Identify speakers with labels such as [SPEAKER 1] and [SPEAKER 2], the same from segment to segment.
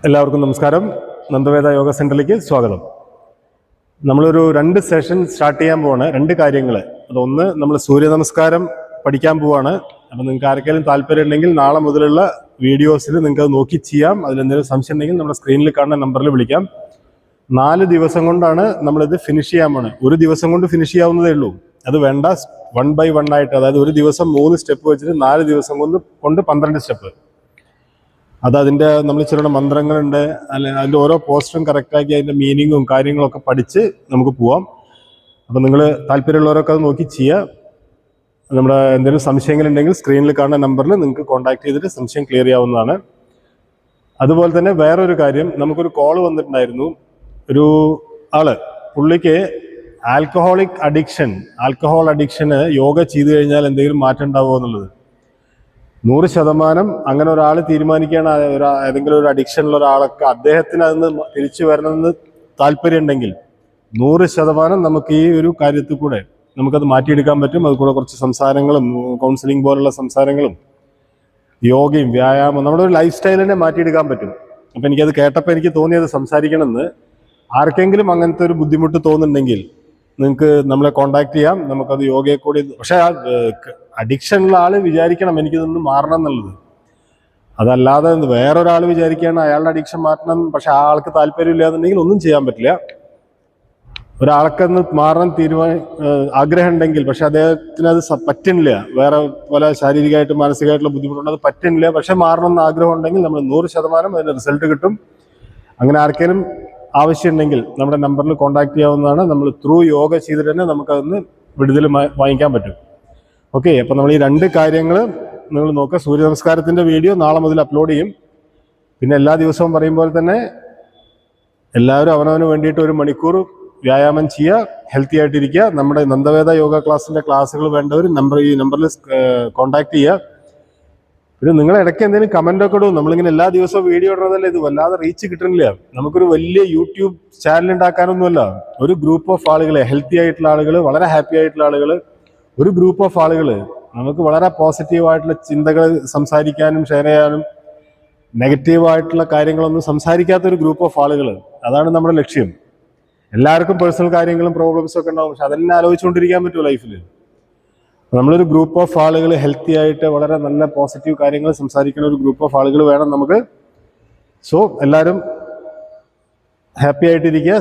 [SPEAKER 1] എല്ലാവർക്കും നമസ്കാരം. നന്ദവേദ യോഗ സെന്ററിലേക്ക് സ്വാഗതം. നമ്മളൊരു 2 സെഷൻ സ്റ്റാർട്ട് ചെയ്യാൻ പോവാണ്. 2 കാര്യങ്ങൾ. അതൊന്ന്, നമ്മൾ സൂര്യ നമസ്കാരം പഠിക്കാൻ പോവാണ്. അപ്പം നിങ്ങൾക്ക് ആർക്കെങ്കിലും താല്പര്യം ഉണ്ടെങ്കിൽ നാളെ മുതലുള്ള വീഡിയോസിൽ നിങ്ങൾക്ക് അത് നോക്കി ചെയ്യാം. അതിലെന്തെങ്കിലും സംശയം ഉണ്ടെങ്കിൽ നമ്മുടെ സ്ക്രീനിൽ കാണുന്ന നമ്പറിൽ വിളിക്കാം. 4 ദിവസം കൊണ്ടാണ് നമ്മളിത് ഫിനിഷ് ചെയ്യാൻ പോണത്. ഒരു ദിവസം കൊണ്ട് ഫിനിഷ് ചെയ്യാവുന്നതേ ഉള്ളൂ. അത് വേണ്ട, 1 by 1 ആയിട്ട്, അതായത് ഒരു ദിവസം 3 സ്റ്റെപ്പ് വെച്ചിട്ട് 4 ദിവസം കൊണ്ട് 12 സ്റ്റെപ്പ്. അതിൻ്റെ നമ്മൾ ചില മന്ത്രങ്ങളുണ്ട്, അല്ലെങ്കിൽ അതിൻ്റെ ഓരോ പോസ്റ്ററും കറക്റ്റാക്കി അതിൻ്റെ മീനിങ്ങും കാര്യങ്ങളൊക്കെ പഠിച്ച് നമുക്ക് പോവാം. അപ്പം നിങ്ങൾ താല്പര്യമുള്ളവരൊക്കെ അത് നോക്കി ചെയ്യുക. നമ്മുടെ എന്തെങ്കിലും സംശയങ്ങളുണ്ടെങ്കിൽ സ്ക്രീനിൽ കാണുന്ന നമ്പറിൽ നിങ്ങൾക്ക് കോൺടാക്ട് ചെയ്തിട്ട് സംശയം ക്ലിയർ ചെയ്യാവുന്നതാണ്. അതുപോലെ തന്നെ വേറൊരു കാര്യം, നമുക്കൊരു കോൾ വന്നിട്ടുണ്ടായിരുന്നു. ഒരു ആള്, പുള്ളിക്ക് ആൽക്കഹോൾ അഡിക്ഷന് യോഗ ചെയ്തു കഴിഞ്ഞാൽ എന്തെങ്കിലും മാറ്റം ഉണ്ടാവുമോ എന്നുള്ളത്. 100% അങ്ങനെ ഒരാൾ തീരുമാനിക്കുകയാണ്, ഏതെങ്കിലും ഒരു അഡിക്ഷനുള്ള ഒരാളൊക്കെ അദ്ദേഹത്തിന് അതിന് തിരിച്ചു വരണമെന്ന് താല്പര്യം ഉണ്ടെങ്കിൽ 100% നമുക്ക് ഈ ഒരു കാര്യത്തിൽ കൂടെ നമുക്കത് മാറ്റിയെടുക്കാൻ പറ്റും. അതുകൂടെ കുറച്ച് സംസാരങ്ങളും കൗൺസിലിംഗ് പോലുള്ള സംസാരങ്ങളും യോഗയും വ്യായാമം, നമ്മുടെ ഒരു ലൈഫ് സ്റ്റൈലിനെ മാറ്റിയെടുക്കാൻ പറ്റും. അപ്പം എനിക്കത് കേട്ടപ്പോൾ എനിക്ക് തോന്നിയത് സംസാരിക്കണമെന്ന്. ആർക്കെങ്കിലും അങ്ങനത്തെ ഒരു ബുദ്ധിമുട്ട് തോന്നുന്നുണ്ടെങ്കിൽ നിങ്ങൾക്ക് നമ്മളെ കോണ്ടാക്ട് ചെയ്യാം. നമുക്കത് യോഗയെ കൂടി, പക്ഷെ ആ അഡിക്ഷനുള്ള ആള് വിചാരിക്കണം എനിക്കിതൊന്ന് മാറണം എന്നുള്ളത്. അതല്ലാതെ വേറൊരാൾ വിചാരിക്കുകയാണ് അയാളുടെ അഡിക്ഷൻ മാറ്റണം, പക്ഷെ ആ ആൾക്ക് താല്പര്യമില്ലാന്നുണ്ടെങ്കിൽ ഒന്നും ചെയ്യാൻ പറ്റില്ല. ഒരാൾക്കൊന്ന് മാറാൻ ആഗ്രഹം ഉണ്ടെങ്കിൽ, പക്ഷെ അദ്ദേഹത്തിന് അത് പറ്റുന്നില്ല, വേറെ പല ശാരീരികമായിട്ടും മാനസികമായിട്ടുള്ള ബുദ്ധിമുട്ടുണ്ട്, അത് പറ്റുന്നില്ല, പക്ഷെ മാറണം എന്ന് ആഗ്രഹം ഉണ്ടെങ്കിൽ നമ്മൾ 100% അതിന് റിസൾട്ട് കിട്ടും. അങ്ങനെ ആർക്കെങ്കിലും ആവശ്യമുണ്ടെങ്കിൽ നമ്മുടെ നമ്പറിൽ കോൺടാക്ട് ചെയ്യാവുന്നതാണ്. നമ്മൾ ത്രൂ യോഗ ചെയ്തിട്ട് തന്നെ നമുക്കതൊന്ന് വിടുതൽ വാങ്ങിക്കാൻ പറ്റും. ഓക്കെ, അപ്പം നമ്മൾ ഈ 2 കാര്യങ്ങൾ നിങ്ങൾ നോക്കുക. സൂര്യ നമസ്കാരത്തിൻ്റെ വീഡിയോ നാളെ മുതൽ അപ്ലോഡ് ചെയ്യും. പിന്നെ എല്ലാ ദിവസവും പറയുമ്പോൾ തന്നെ എല്ലാവരും അവനവന് വേണ്ടിയിട്ട് 1 മണിക്കൂർ വ്യായാമം ചെയ്യുക, ഹെൽത്തി ആയിട്ടിരിക്കുക. നമ്മുടെ നന്ദവേദ യോഗ ക്ലാസ്സിൻ്റെ ക്ലാസ്സുകൾ വേണ്ടവർ ഈ നമ്പറിൽ കോൺടാക്ട് ചെയ്യുക. പിന്നെ നിങ്ങൾ ഇടയ്ക്ക് എന്തെങ്കിലും കമൻ്റൊക്കെ ഇടും. നമ്മളിങ്ങനെ എല്ലാ ദിവസവും വീഡിയോ ഇടുന്നതല്ലേ, ഇത് വല്ലാതെ റീച്ച് കിട്ടുന്നില്ല. നമുക്കൊരു വലിയ യൂട്യൂബ് ചാനൽ ഉണ്ടാക്കാനൊന്നുമല്ല. ഒരു ഗ്രൂപ്പ് ഓഫ് ആളുകൾ, ഹെൽത്തി ആയിട്ടുള്ള ആളുകൾ, വളരെ ഹാപ്പി ആയിട്ടുള്ള ആളുകൾ, ഒരു ഗ്രൂപ്പ് ഓഫ് ആളുകൾ, നമുക്ക് വളരെ പോസിറ്റീവായിട്ടുള്ള ചിന്തകൾ സംസാരിക്കാനും ഷെയർ ചെയ്യാനും, നെഗറ്റീവായിട്ടുള്ള കാര്യങ്ങളൊന്നും സംസാരിക്കാത്തൊരു ഗ്രൂപ്പ് ഓഫ് ആളുകൾ. അതാണ് നമ്മുടെ ലക്ഷ്യം. എല്ലാവർക്കും പേഴ്സണൽ കാര്യങ്ങളും പ്രോബ്ലംസും ഒക്കെ ഉണ്ടാവും, പക്ഷെ അതെല്ലാം ആലോചിച്ചുകൊണ്ടിരിക്കാൻ പറ്റുമോ ലൈഫിൽ? നമ്മളൊരു ഗ്രൂപ്പ് ഓഫ് ആളുകൾ, ഹെൽത്തി ആയിട്ട് വളരെ നല്ല പോസിറ്റീവ് കാര്യങ്ങൾ സംസാരിക്കുന്ന ഒരു ഗ്രൂപ്പ് ഓഫ് ആളുകൾ വേണം നമുക്ക്. സോ എല്ലാവരും ഹാപ്പി ആയിട്ടിരിക്കുക,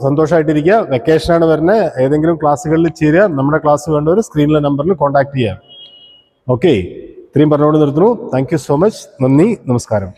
[SPEAKER 1] സന്തോഷമായിട്ടിരിക്കുക. വെക്കേഷനാണ് വരുന്നത്. ഏതെങ്കിലും ക്ലാസ്സുകളിൽ ചേരുക. നമ്മുടെ ക്ലാസ് വേണ്ടവർ സ്ക്രീനിലെ നമ്പറിൽ കോൺടാക്ട് ചെയ്യാം. ഓക്കെ, ഇത്രയും പറഞ്ഞുകൊണ്ട് നിർത്തുന്നു. Thank you so much. നന്ദി, നമസ്കാരം.